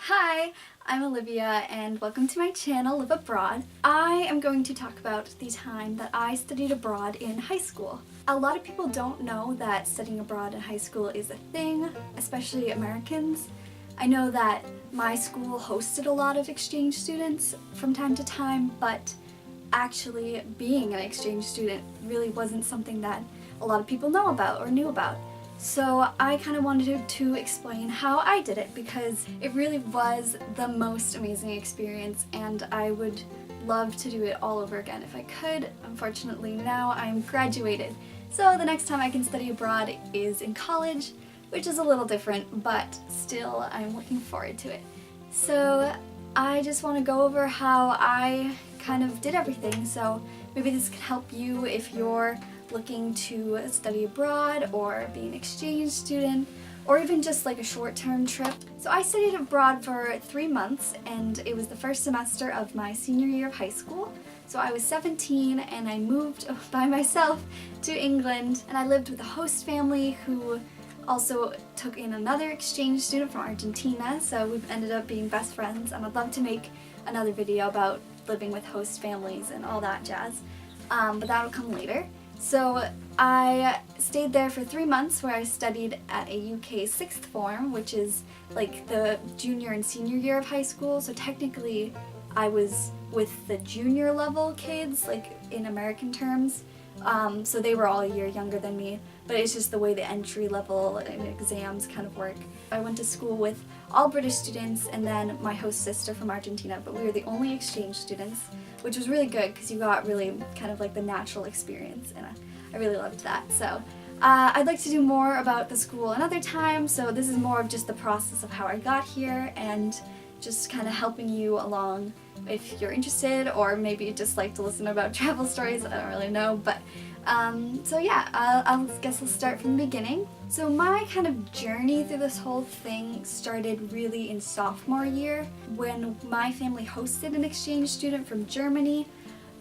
Hi, I'm Olivia and welcome to my channel, Live Abroad. I am going to talk about the time that I studied abroad in high school. A lot of people don't know that studying abroad in high school is a thing, especially Americans. I know that my school hosted a lot of exchange students from time to time, but actually being an exchange student really wasn't something that a lot of people know about or knew about. So I kind of wanted to explain how I did it because it really was the most amazing experience and I would love to do it all over again if I could. Unfortunately now I'm graduated, so the next time I can study abroad is in college, which is a little different, but still I'm looking forward to it. So I just want to go over how I kind of did everything, so maybe this can help you if you're looking to study abroad or be an exchange student or even just like a short-term trip. So I studied abroad for 3 months and it was the first semester of my senior year of high school. So I was 17 and I moved by myself to England and I lived with a host family who also took in another exchange student from Argentina, so we've ended up being best friends, and I'd love to make another video about living with host families and all that jazz, but that'll come later. So I stayed there for 3 months where I studied at a UK sixth form, which is like the junior and senior year of high school, so technically I was with the junior level kids, like in American terms, so they were all a year younger than me, but it's just the way the entry level exams kind of work. I went to school with all British students and then my host sister from Argentina, but we were the only exchange students, which was really good because you got really kind of like the natural experience, and I really loved that. So I'd like to do more about the school another time, so this is more of just the process of how I got here and just kind of helping you along if you're interested, or maybe you just like to listen about travel stories, I don't really know, but so yeah, I guess I'll start from the beginning. So my kind of journey through this whole thing started really in sophomore year when my family hosted an exchange student from Germany.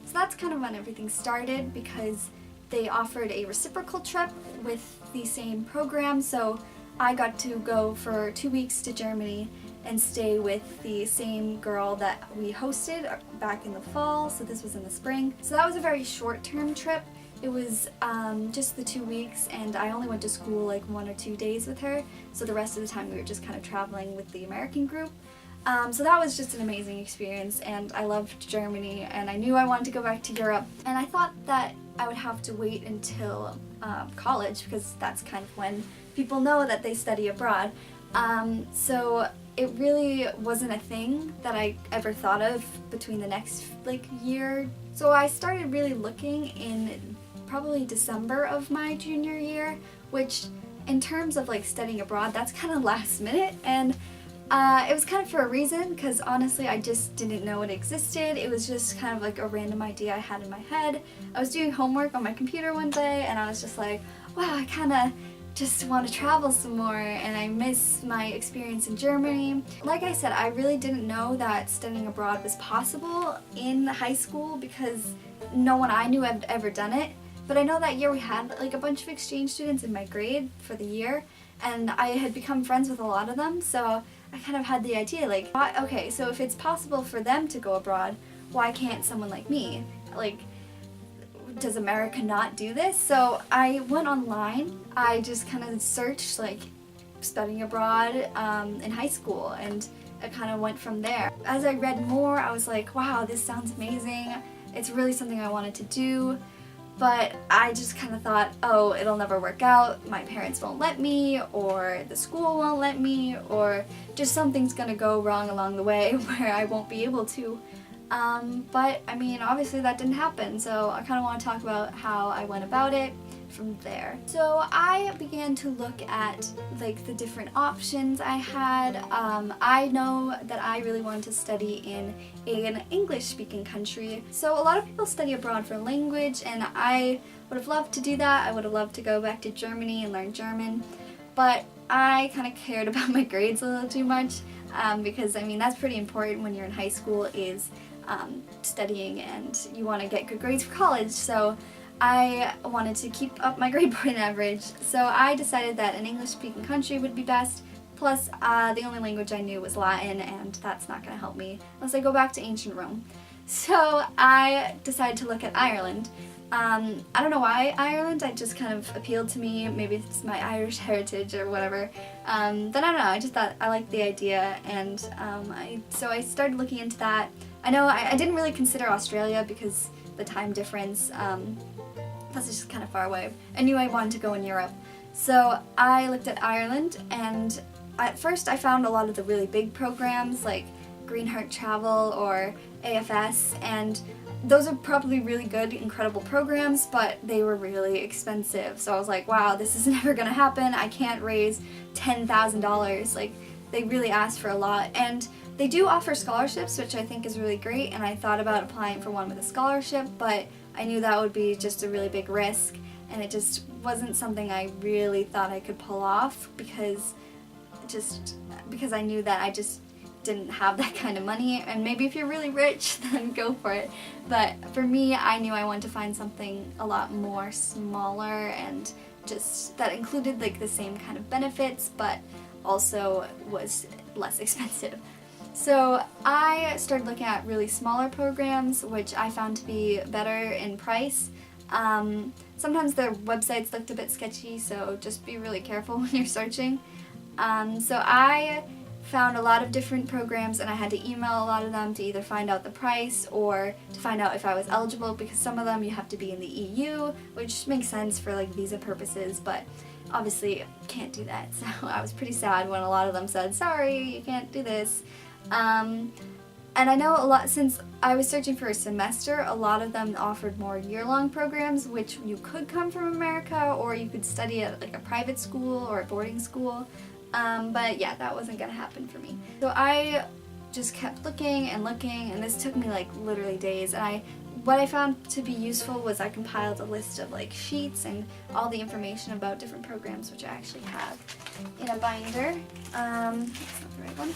So that's kind of when everything started because they offered a reciprocal trip with the same program, so I got to go for 2 weeks to Germany and stay with the same girl that we hosted back in the fall, so this was in the spring. So that was a very short-term trip. It was just the 2 weeks and I only went to school like 1 or 2 days with her, so the rest of the time we were just kind of traveling with the American group. So that was just an amazing experience and I loved Germany and I knew I wanted to go back to Europe, and I thought that I would have to wait until college because that's kind of when people know that they study abroad. So it really wasn't a thing that I ever thought of between the next like year. So I started really looking in probably December of my junior year, which in terms of like studying abroad, that's kind of last minute, and it was kind of for a reason because honestly I just didn't know it existed. It was just kind of like a random idea I had in my head. I was doing homework on my computer one day and I was just like, wow, I kind of just want to travel some more and I miss my experience in Germany. Like I said, I really didn't know that studying abroad was possible in high school because no one I knew had ever done it. But I know that year we had like a bunch of exchange students in my grade for the year and I had become friends with a lot of them, so I kind of had the idea like, okay, so if it's possible for them to go abroad, why can't someone like me? Like, does America not do this? So I went online. I just kind of searched like studying abroad in high school and I kind of went from there. As I read more, I was like, wow, this sounds amazing. It's really something I wanted to do, but I just kind of thought, oh, it'll never work out. My parents won't let me, or the school won't let me, or just something's gonna go wrong along the way where I won't be able to. But I mean, obviously that didn't happen, so I kind of want to talk about how I went about it from there. So I began to look at like the different options I had. I know that I really wanted to study in an English-speaking country, so a lot of people study abroad for language, and I would have loved to do that. I would have loved to go back to Germany and learn German, but I kind of cared about my grades a little too much because I mean that's pretty important when you're in high school, is studying and you want to get good grades for college, so I wanted to keep up my grade point average. So I decided that an English-speaking country would be best, plus the only language I knew was Latin, and that's not going to help me unless I go back to ancient Rome. So I decided to look at Ireland. I don't know why Ireland, it just kind of appealed to me. Maybe it's my Irish heritage or whatever. But I don't know, I just thought I liked the idea, and so I started looking into that. I know I didn't really consider Australia because the time difference, plus it's just kind of far away. I knew I wanted to go in Europe. So I looked at Ireland, and at first I found a lot of the really big programs like Green Heart Travel or AFS, and those are probably really good, incredible programs, but they were really expensive. So I was like, wow, this is never gonna happen. I can't raise $10,000. Like, they really asked for a lot. And they do offer scholarships, which I think is really great, and I thought about applying for one with a scholarship, but I knew that would be just a really big risk, and it just wasn't something I really thought I could pull off because I knew that I just didn't have that kind of money. And maybe if you're really rich, then go for it. But for me, I knew I wanted to find something a lot more smaller and just that included like the same kind of benefits, but also was less expensive. So I started looking at really smaller programs, which I found to be better in price. Sometimes their websites looked a bit sketchy, so just be really careful when you're searching. So I found a lot of different programs, and I had to email a lot of them to either find out the price or to find out if I was eligible, because some of them you have to be in the EU, which makes sense for like visa purposes, but obviously can't do that. So I was pretty sad when a lot of them said, sorry, you can't do this. And I know a lot, since I was searching for a semester, a lot of them offered more year-long programs, which you could come from America, or you could study at like a private school or a boarding school. But yeah, that wasn't gonna happen for me. So I just kept looking, and this took me like literally days, and what I found to be useful was I compiled a list of like sheets and all the information about different programs, which I actually have in a binder. That's not the right one.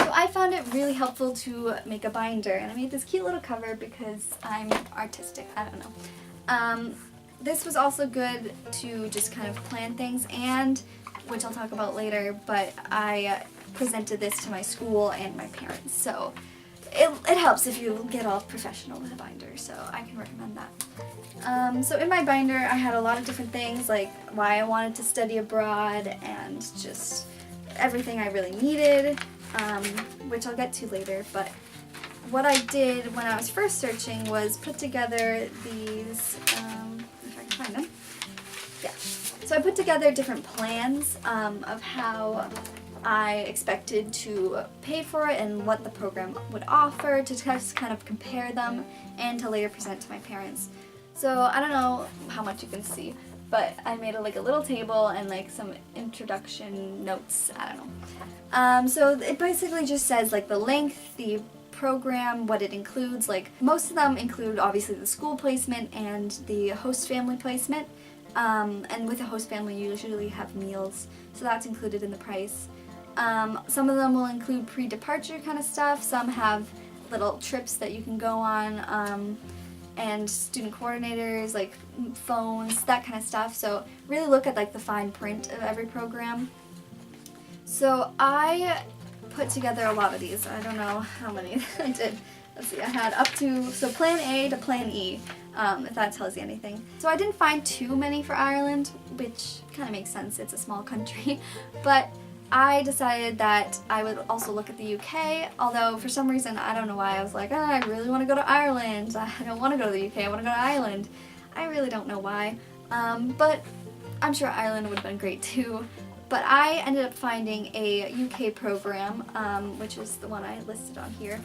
So I found it really helpful to make a binder, and I made this cute little cover because I'm artistic, I don't know. This was also good to just kind of plan things, and which I'll talk about later, but I presented this to my school and my parents, so it helps if you get all professional with a binder, so I can recommend that. So in my binder I had a lot of different things, like why I wanted to study abroad and just everything I really needed, which I'll get to later, but what I did when I was first searching was put together these, if I can find them, yeah. So I put together different plans of how I expected to pay for it and what the program would offer, to just kind of compare them and to later present to my parents. So I don't know how much you can see, but I made like a little table and like some introduction notes, I don't know. So it basically just says like the length, the program, what it includes. Like most of them include obviously the school placement and the host family placement. And with a host family you usually have meals, so that's included in the price. Some of them will include pre-departure kind of stuff, some have little trips that you can go on, and student coordinators, like phones, that kind of stuff, so really look at like the fine print of every program. So I put together a lot of these, I don't know how many I did. Let's see, I had up to, so plan A to plan E, if that tells you anything. So I didn't find too many for Ireland, which kind of makes sense, it's a small country, but I decided that I would also look at the UK, although for some reason, I don't know why, I was like, I really want to go to Ireland, I don't want to go to the UK, I want to go to Ireland. I really don't know why, but I'm sure Ireland would have been great too. But I ended up finding a UK program, which is the one I listed on here.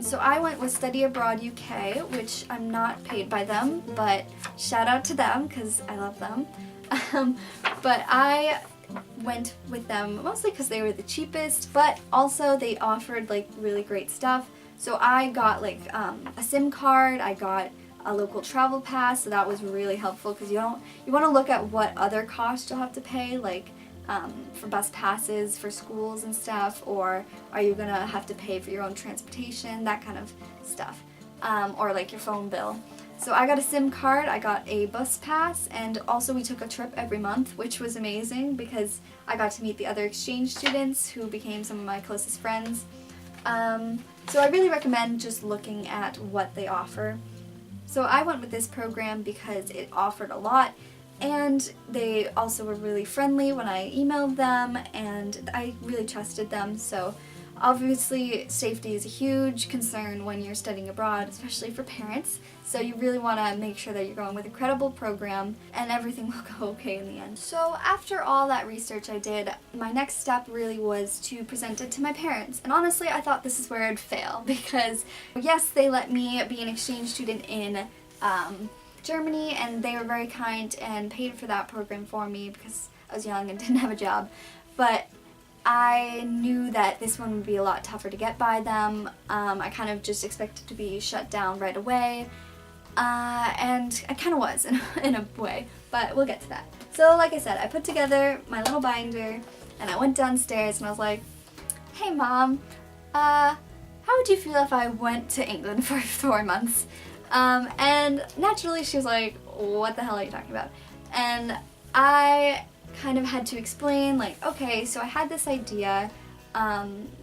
So I went with Study Abroad UK, which I'm not paid by them, but shout out to them because I love them. But I went with them mostly because they were the cheapest, but also they offered like really great stuff. So I got like a SIM card, I got a local travel pass, so that was really helpful because you want to look at what other costs you'll have to pay, like for bus passes for schools and stuff, or are you gonna have to pay for your own transportation, that kind of stuff, or like your phone bill. So I got a SIM card, I got a bus pass, and also we took a trip every month, which was amazing because I got to meet the other exchange students who became some of my closest friends. So I really recommend just looking at what they offer. So I went with this program because it offered a lot, and they also were really friendly when I emailed them, and I really trusted them. So obviously safety is a huge concern when you're studying abroad, especially for parents. So you really want to make sure that you're going with a credible program and everything will go okay in the end. So after all that research I did, my next step really was to present it to my parents. And honestly, I thought this is where I'd fail because yes, they let me be an exchange student in Germany, and they were very kind and paid for that program for me because I was young and didn't have a job. But I knew that this one would be a lot tougher to get by them. I kind of just expected to be shut down right away. And I kind of was in a way, but we'll get to that. So like I said, I put together my little binder and I went downstairs and I was like, hey Mom, how would you feel if I went to England for 4 months? And naturally she was like, what the hell are you talking about? And I kind of had to explain, like, okay, so I had this idea,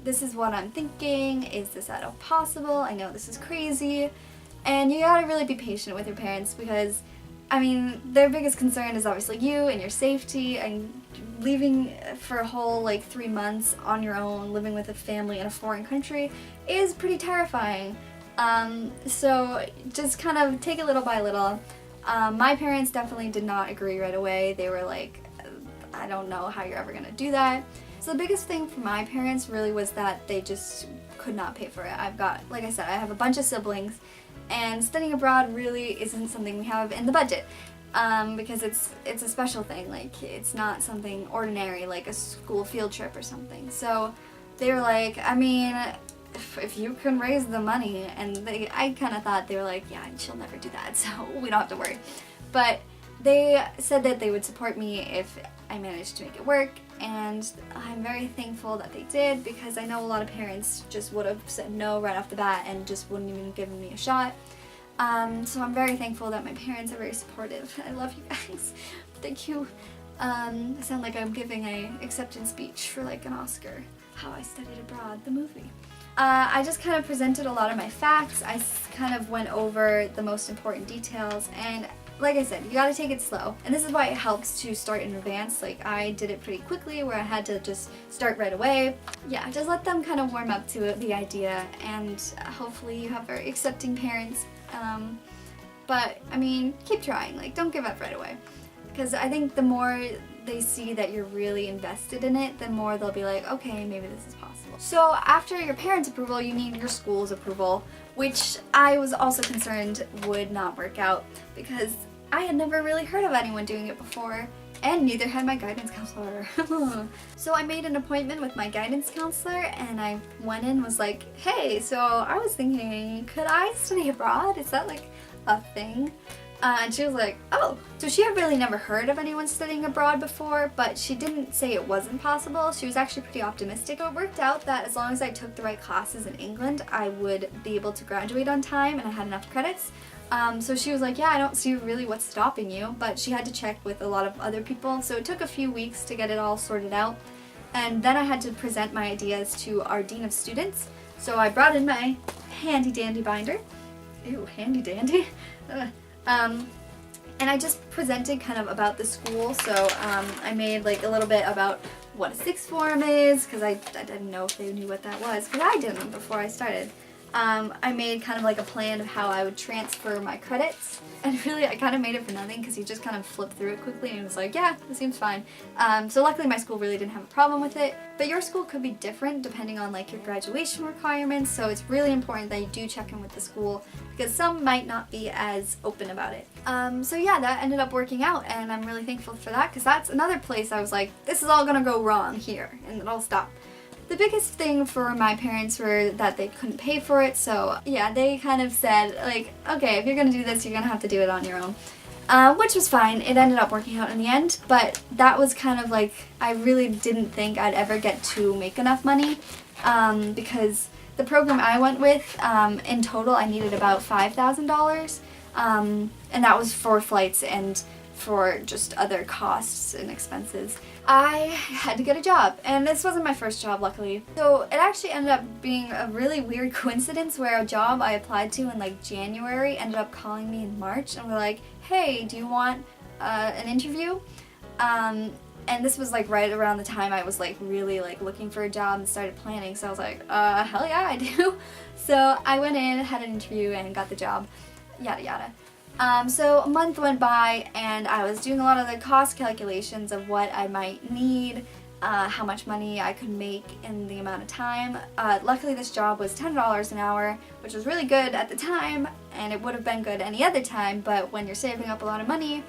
this is what I'm thinking, is this at all possible? I know this is crazy. And you gotta really be patient with your parents because, I mean, their biggest concern is obviously you and your safety, and leaving for a whole, like, 3 months on your own, living with a family in a foreign country is pretty terrifying. So just kind of take it little by little. My parents definitely did not agree right away. They were like, I don't know how you're ever gonna do that. So the biggest thing for my parents really was that they just could not pay for it. I've got, like I said, I have a bunch of siblings, and studying abroad really isn't something we have in the budget, because it's a special thing. Like, it's not something ordinary like a school field trip or something. So they were like, I mean, if you can raise the money, and I kind of thought they were like, yeah, she'll never do that, so we don't have to worry. But they said that they would support me if I managed to make it work, and I'm very thankful that they did because I know a lot of parents just would have said no right off the bat and just wouldn't even give me a shot. So I'm very thankful that my parents are very supportive. I love you guys. Thank you. I sound like I'm giving an acceptance speech for like an Oscar. How I Studied Abroad, the movie. I just kind of presented a lot of my facts. I kind of went over the most important details, and like I said, you gotta take it slow. And this is why it helps to start in advance. Like, I did it pretty quickly where I had to just start right away. Yeah, just let them kind of warm up to the idea, and hopefully you have very accepting parents. But, I mean, keep trying. Like, don't give up right away. Because I think the more they see that you're really invested in it, the more they'll be like, okay, maybe this is possible. So after your parents' approval, you need your school's approval, which I was also concerned would not work out because I had never really heard of anyone doing it before, and neither had my guidance counselor. So I made an appointment with my guidance counselor, and I went in and was like, hey, so I was thinking, could I study abroad? Is that like a thing? And she was like, oh. So she had really never heard of anyone studying abroad before, but she didn't say it wasn't possible. She was actually pretty optimistic. So it worked out that as long as I took the right classes in England, I would be able to graduate on time and I had enough credits. So she was like, yeah, I don't see really what's stopping you, but she had to check with a lot of other people. So it took a few weeks to get it all sorted out. And then I had to present my ideas to our Dean of Students. So I brought in my handy dandy binder. Ew, handy dandy. And I just presented kind of about the school. So I made like a little bit about what a sixth form is, because I didn't know if they knew what that was, because I didn't before I started. I made kind of like a plan of how I would transfer my credits, and really I kind of made it for nothing because he just kind of flipped through it quickly and was like, yeah, this seems fine. So luckily my school really didn't have a problem with it, but your school could be different depending on like your graduation requirements, so it's really important that you do check in with the school because some might not be as open about it. So yeah, that ended up working out, and I'm really thankful for that because that's another place I was like, this is all gonna go wrong here, and then I'll stop. The biggest thing for my parents were that they couldn't pay for it, so yeah, they kind of said, like, okay, if you're gonna do this, you're gonna have to do it on your own. Which was fine. It ended up working out in the end, but that was kind of like, I really didn't think I'd ever get to make enough money, because the program I went with, in total, I needed about $5,000. and that was for flights and for just other costs and expenses. I had to get a job, and this wasn't my first job, luckily. So it actually ended up being a really weird coincidence where a job I applied to in like January ended up calling me in March and were like, hey, do you want an interview? And this was like right around the time I was like really like looking for a job and started planning, so I was like, hell yeah, I do. So I went in, had an interview, and got the job, yada yada. So a month went by, and I was doing a lot of the cost calculations of what I might need, how much money I could make in the amount of time. Luckily this job was $10 an hour, which was really good at the time, and it would have been good any other time, but when you're saving up a lot of money,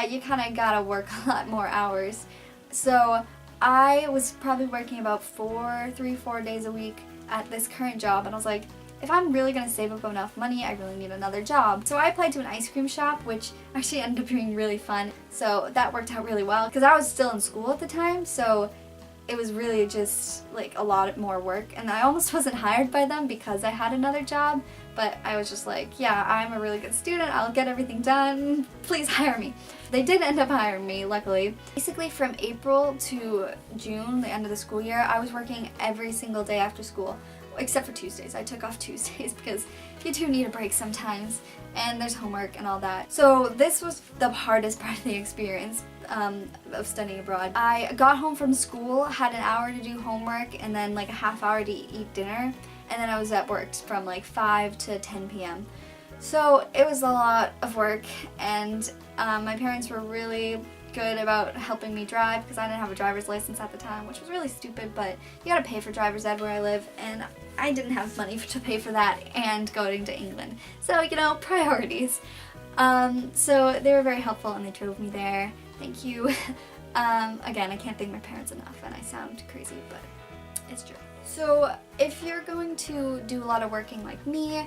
you kind of gotta work a lot more hours. So I was probably working about 4 days a week at this current job, and I was like, if I'm really going to save up enough money, I really need another job. So I applied to an ice cream shop, which actually ended up being really fun. So that worked out really well because I was still in school at the time, so it was really just like a lot more work, and I almost wasn't hired by them because I had another job, but I was just like, yeah, I'm a really good student, I'll get everything done, please hire me. They did end up hiring me, luckily. Basically from April to June, the end of the school year, I was working every single day after school, except for Tuesdays. I took off Tuesdays because you do need a break sometimes, and there's homework and all that. So this was the hardest part of the experience of studying abroad. I got home from school, had an hour to do homework, and then like a half hour to eat dinner, and then I was at work from like 5 to 10 p.m. So it was a lot of work, and my parents were really good about helping me drive because I didn't have a driver's license at the time, which was really stupid, but you gotta pay for driver's ed where I live, and I didn't have money to pay for that and going to England. So, you know, priorities. So they were very helpful and they drove me there. Thank you. Again, I can't thank my parents enough, and I sound crazy, but it's true. So if you're going to do a lot of working like me,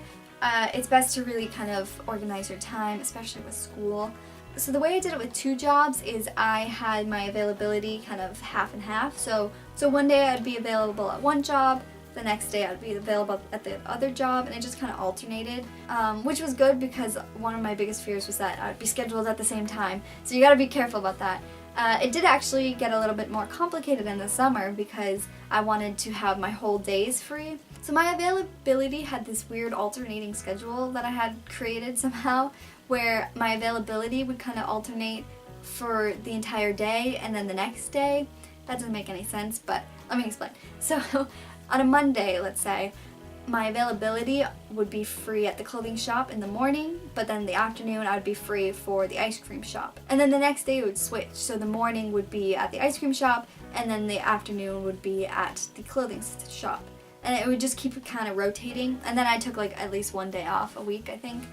it's best to really kind of organize your time, especially with school. So the way I did it with 2 jobs is I had my availability kind of half and half. So one day I'd be available at one job, the next day I'd be available at the other job, and it just kind of alternated, which was good because one of my biggest fears was that I'd be scheduled at the same time. So you gotta be careful about that. It did actually get a little bit more complicated in the summer because I wanted to have my whole days free. So my availability had this weird alternating schedule that I had created somehow, where my availability would kind of alternate for the entire day and then the next day. That doesn't make any sense, but let me explain. So on a Monday, let's say, my availability would be free at the clothing shop in the morning, but then the afternoon I would be free for the ice cream shop. And then the next day it would switch, so the morning would be at the ice cream shop, and then the afternoon would be at the clothing shop. And it would just keep kind of rotating, and then I took like at least one day off a week, I think.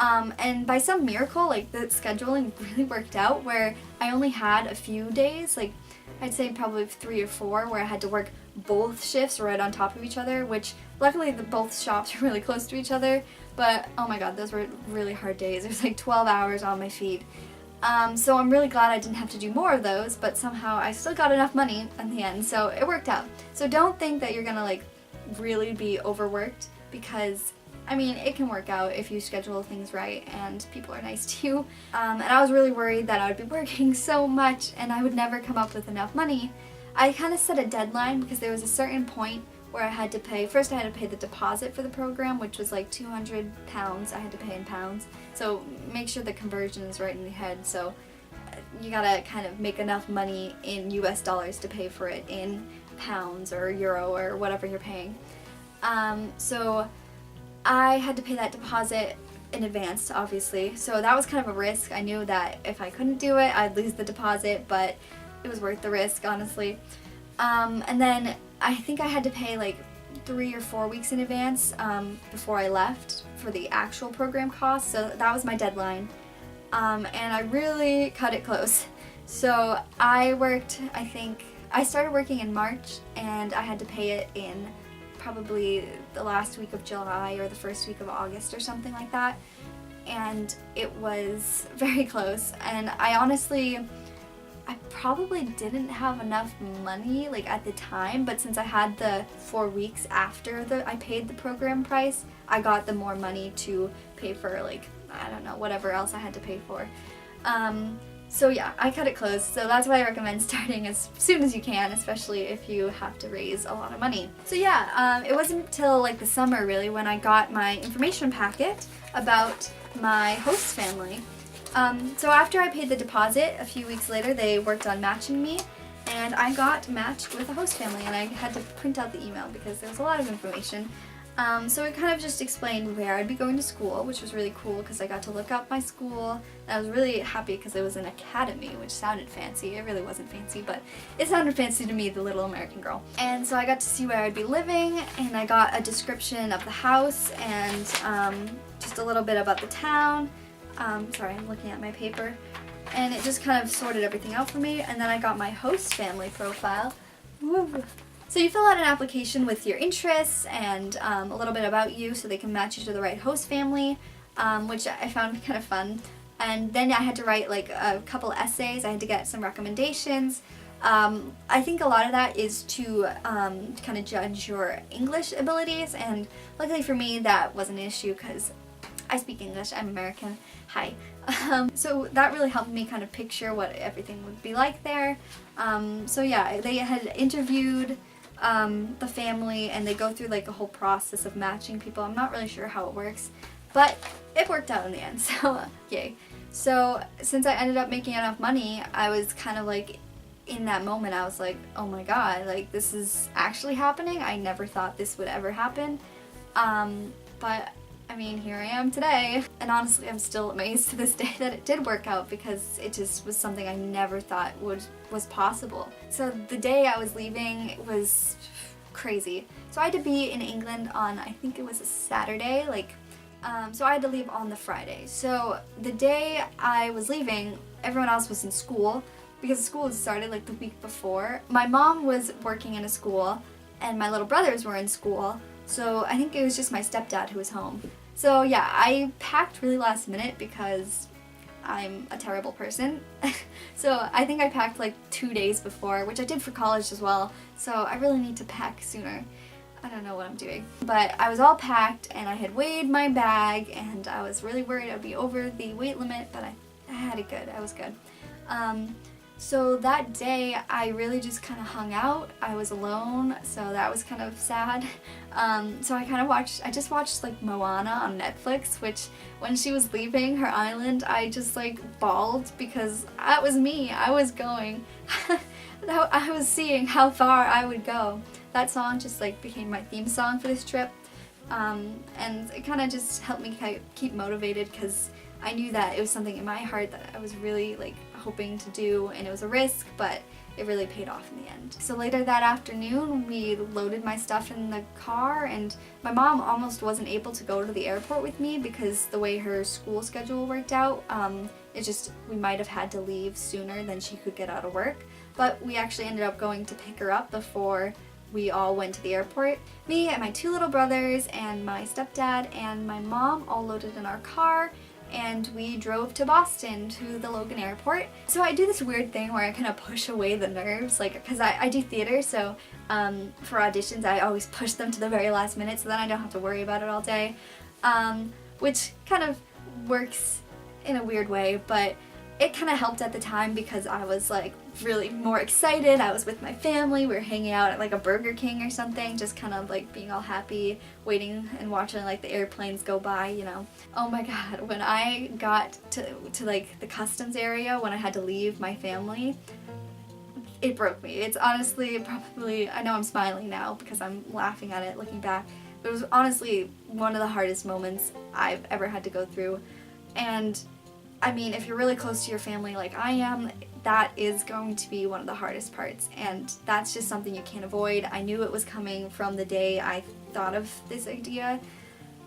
And by some miracle, like the scheduling really worked out where I only had a few days, like I'd say probably 3 or 4, where I had to work both shifts right on top of each other, which luckily both shops are really close to each other, but oh my god, those were really hard days. It was like 12 hours on my feet. So I'm really glad I didn't have to do more of those, but somehow I still got enough money in the end, so it worked out. So don't think that you're gonna like really be overworked, because I mean, it can work out if you schedule things right and people are nice to you. And I was really worried that I would be working so much and I would never come up with enough money. I kind of set a deadline because there was a certain point where I had to pay, first I had to pay the deposit for the program, which was like £200 I had to pay in pounds. So make sure the conversion is right in your head. So you gotta kind of make enough money in US dollars to pay for it in pounds or euro or whatever you're paying. So I had to pay that deposit in advance, obviously, so that was kind of a risk. I knew that if I couldn't do it, I'd lose the deposit, but it was worth the risk, honestly. And then I think I had to pay like 3 or 4 weeks in advance before I left for the actual program cost, so that was my deadline. And I really cut it close. So I worked, I started working in March, and I had to pay it in probably the last week of July or the first week of August or something like that, and it was very close. And I probably didn't have enough money like at the time, but since I had the 4 weeks after I paid the program price, I got the more money to pay for like I don't know, whatever else I had to pay for. So yeah, I cut it close, so that's why I recommend starting as soon as you can, especially if you have to raise a lot of money. So yeah, it wasn't until like the summer really when I got my information packet about my host family. So after I paid the deposit, a few weeks later they worked on matching me, and I got matched with a host family, and I had to print out the email because there was a lot of information. So it kind of just explained where I'd be going to school, which was really cool because I got to look up my school. And I was really happy because it was an academy, which sounded fancy. It really wasn't fancy, but it sounded fancy to me, the little American girl. And so I got to see where I'd be living, and I got a description of the house and just a little bit about the town. Sorry, I'm looking at my paper. And it just kind of sorted everything out for me, and then I got my host family profile. Woo. So you fill out an application with your interests and a little bit about you so they can match you to the right host family, which I found kind of fun. And then I had to write like a couple essays. I had to get some recommendations. I think a lot of that is to kind of judge your English abilities, and luckily for me that wasn't an issue because I speak English, I'm American, hi. So that really helped me kind of picture what everything would be like there. So yeah, they had interviewed the family, and they go through like a whole process of matching people. I'm not really sure how it works, but it worked out in the end, so yay. So since I ended up making enough money, I was kind of like, in that moment I was like, oh my god, like this is actually happening. I never thought this would ever happen, but I mean, here I am today, and honestly I'm still amazed to this day that it did work out because it just was something I never thought was possible. So the day I was leaving was crazy. So I had to be in England on, I think it was a Saturday, so I had to leave on the Friday. So the day I was leaving, everyone else was in school because the school had started like the week before. My mom was working in a school and my little brothers were in school, so I think it was just my stepdad who was home. So yeah, I packed really last minute because I'm a terrible person. So I think I packed like 2 days before, which I did for college as well, so I really need to pack sooner. I don't know what I'm doing. But I was all packed and I had weighed my bag and I was really worried I'd be over the weight limit, but I had it good. I was good. So that day I really just kind of hung out. I was alone, so that was kind of sad. So I just watched like Moana on Netflix, which when she was leaving her island I just like bawled because that was me. I was going. I was seeing how far I would go. That song just like became my theme song for this trip, and it kind of just helped me keep motivated because I knew that it was something in my heart that I was really like hoping to do, and it was a risk, but it really paid off in the end. So later that afternoon we loaded my stuff in the car, and my mom almost wasn't able to go to the airport with me because the way her school schedule worked out, we might have had to leave sooner than she could get out of work, but we actually ended up going to pick her up before we all went to the airport. Me and my 2 little brothers and my stepdad and my mom all loaded in our car, and we drove to Boston to the Logan airport. So I do this weird thing where I kind of push away the nerves, like, because I do theater, so for auditions I always push them to the very last minute so then I don't have to worry about it all day, which kind of works in a weird way, but it kind of helped at the time because I was like really more excited. I was with my family, we were hanging out at like a Burger King or something, just kind of like being all happy, waiting and watching like the airplanes go by, you know. Oh my god, when I got to like the customs area, when I had to leave my family, it broke me. It's honestly probably, I know I'm smiling now because I'm laughing at it looking back, but it was honestly one of the hardest moments I've ever had to go through. And I mean, if you're really close to your family like I am, that is going to be one of the hardest parts, and that's just something you can't avoid. I knew it was coming from the day I thought of this idea,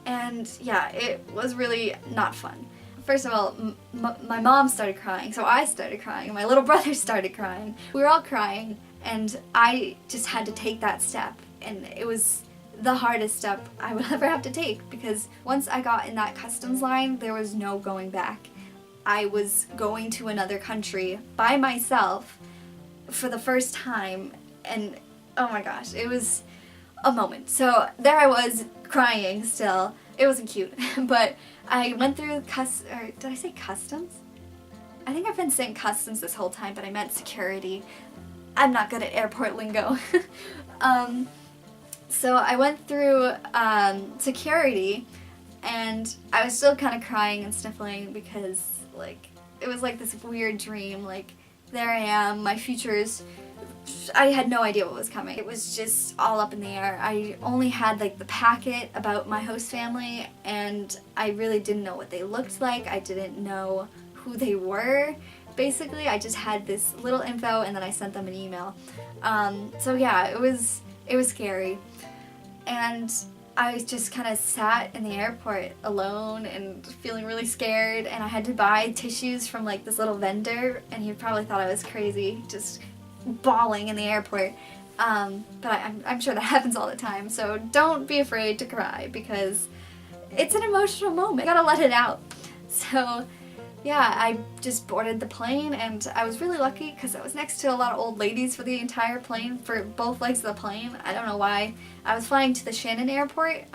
and yeah, it was really not fun. First of all, my mom started crying, so I started crying, and my little brother started crying. We were all crying, and I just had to take that step, and it was the hardest step I would ever have to take, because once I got in that customs line, there was no going back. I was going to another country by myself for the first time, and oh my gosh, it was a moment. So there I was crying still, It wasn't cute. But I went through did I say customs? I think I've been saying customs this whole time, but I meant security. I'm not good at airport lingo. So I went through security, and I was still kind of crying and sniffling because, like, it was like this weird dream. Like, there I am, my future's... I had no idea what was coming. It was just all up in the air. I only had like the packet about my host family, and I really didn't know what they looked like. I didn't know who they were. Basically, I just had this little info, and then I sent them an email. So yeah, it was scary. And I just kind of sat in the airport alone and feeling really scared, and I had to buy tissues from like this little vendor, and he probably thought I was crazy, just bawling in the airport. But I'm sure that happens all the time, so don't be afraid to cry because it's an emotional moment. You gotta let it out. So yeah, I just boarded the plane, and I was really lucky because I was next to a lot of old ladies for the entire plane, for both legs of the plane. I don't know why. I was flying to the Shannon airport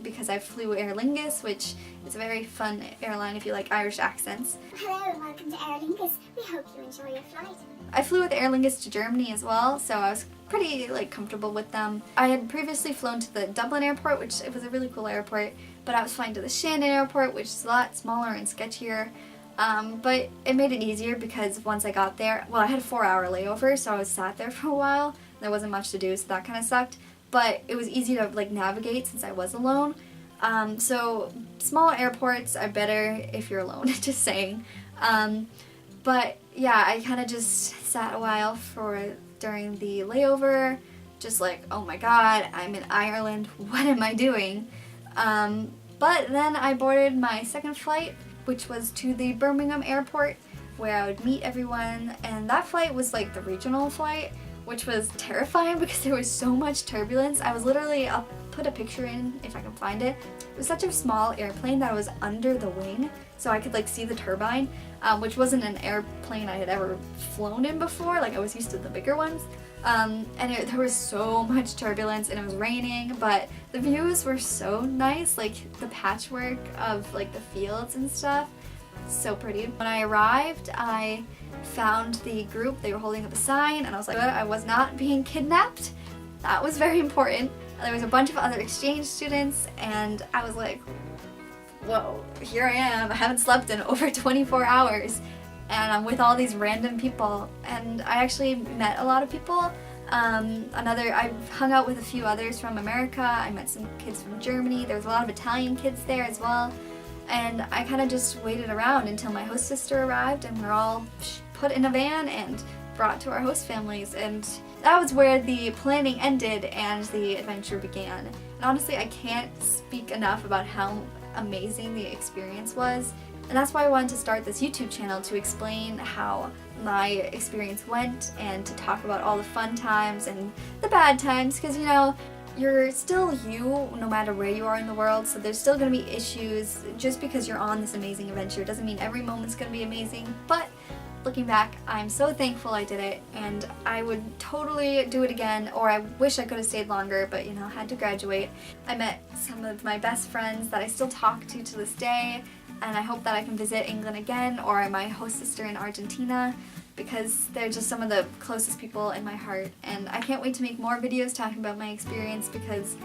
because I flew Aer Lingus, which is a very fun airline if you like Irish accents. Hello and welcome to Aer Lingus. We hope you enjoy your flight. I flew with Aer Lingus to Germany as well, so I was pretty comfortable with them. I had previously flown to the Dublin airport, which it was a really cool airport, but I was flying to the Shannon airport, which is a lot smaller and sketchier. But it made it easier because once I got there, well, I had a 4-hour layover, so I was sat there for a while. There wasn't much to do, so that kind of sucked. But it was easy to navigate since I was alone. So smaller airports are better if you're alone, just saying. But yeah, I kind of just sat a while during the layover, just like, oh my god, I'm in Ireland, what am I doing? But then I boarded my second flight, which was to the Birmingham airport, where I would meet everyone, and that flight was like the regional flight, which was terrifying because there was so much turbulence. I was literally, I'll put a picture in if I can find it. It was such a small airplane that I was under the wing, so I could see the turbine, which wasn't an airplane I had ever flown in before. Like, I was used to the bigger ones. There was so much turbulence, and it was raining, but the views were so nice, like the patchwork of the fields and stuff, so pretty. When I arrived, I found the group. They were holding up a sign, and I was like, I was not being kidnapped. That was very important. There was a bunch of other exchange students, and I was like, whoa, here I am. I haven't slept in over 24 hours. And I'm with all these random people, and I actually met a lot of people. I've hung out with a few others from America. I met some kids from Germany. There was a lot of Italian kids there as well. And I kind of just waited around until my host sister arrived, and we're all put in a van and brought to our host families. And that was where the planning ended and the adventure began. And honestly, I can't speak enough about how amazing the experience was. And that's why I wanted to start this YouTube channel, to explain how my experience went and to talk about all the fun times and the bad times, because you're still you no matter where you are in the world, so there's still going to be issues. Just because you're on this amazing adventure doesn't mean every moment's going to be amazing, but looking back, I'm so thankful I did it, and I would totally do it again, or I wish I could have stayed longer, but I had to graduate. I met some of my best friends that I still talk to this day, and I hope that I can visit England again, or my host sister in Argentina, because they're just some of the closest people in my heart. And I can't wait to make more videos talking about my experience, because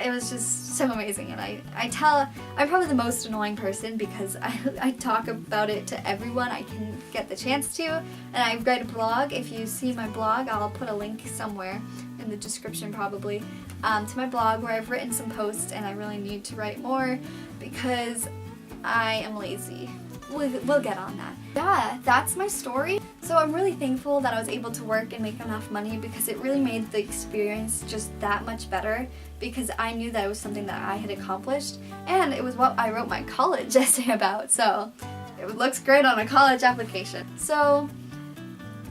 it was just so amazing. And I'm probably the most annoying person because I talk about it to everyone I can get the chance to. And I write a blog. If you see my blog, I'll put a link somewhere in the description probably to my blog, where I've written some posts, and I really need to write more because I am lazy. We'll get on that. Yeah, that's my story. So I'm really thankful that I was able to work and make enough money, because it really made the experience just that much better, because I knew that it was something that I had accomplished, and it was what I wrote my college essay about, so it looks great on a college application. So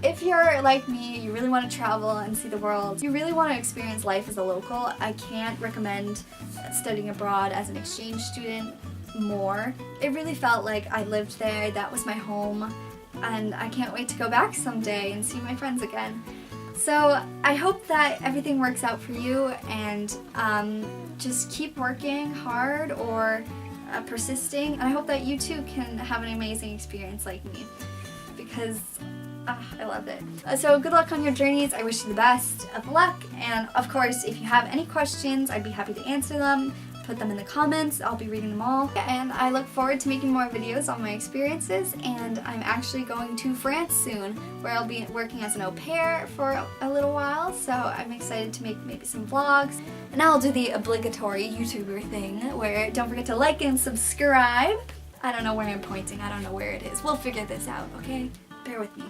if you're like me, you really want to travel and see the world, you really want to experience life as a local, I can't recommend studying abroad as an exchange student more. It really felt like I lived there, that was my home, and I can't wait to go back someday and see my friends again. So I hope that everything works out for you, and just keep working hard or persisting, and I hope that you too can have an amazing experience like me, because I love it. So good luck on your journeys. I wish you the best of luck, and of course if you have any questions, I'd be happy to answer them. Put them in the comments. I'll be reading them all, and I look forward to making more videos on my experiences. And I'm actually going to France soon, where I'll be working as an au pair for a little while, so I'm excited to make maybe some vlogs. And now I'll do the obligatory YouTuber thing, where don't forget to like and subscribe. I don't know where I'm pointing. I don't know where it is. We'll figure this out, okay? Bear with me.